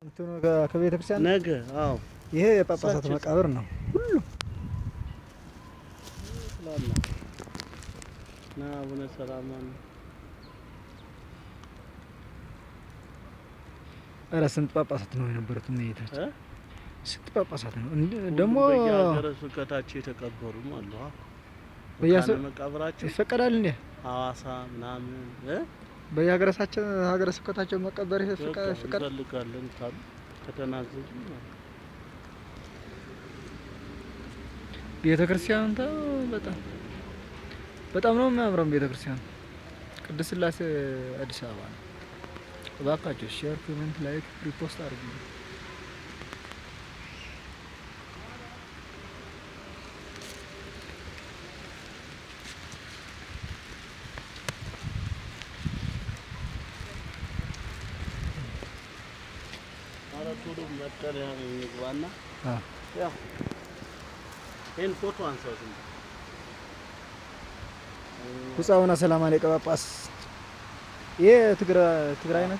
ከቤተ ክርስቲያን ነገ አዎ ይሄ የጳጳሳት መቃብር ነው ሁሉ ና አቡነ ሰላማን ኧረ ስንት ጳጳሳት ነው የነበሩት እነይታቸው ስንት ጳጳሳት ነው ደግሞ በየሀገረ ስብከታቸው የተቀበሩም አሉ መቃብራቸው ይፈቀዳል እንዴ ሐዋሳ ምናምን ሀገረ ስብከታቸው መቀበር ይፈልጋለን ካሉ ከተናዘዙ ቤተ ክርስቲያን በጣም ነው የሚያምረው ቤተ ክርስቲያን ቅድስት ሥላሴ አዲስ አበባ ነው። እባካችሁ ሼር፣ ኮሜንት፣ ላይክ፣ ሪፖስት አድርጉ። አራቱሩ መጠሪያ ነው የሚግባና ያው ይሄን ፎቶ አንሳው ዝም ብፁዕ አቡነ ሰላማ ሊቀ ጳጳስ ይሄ ትግራይ ነው።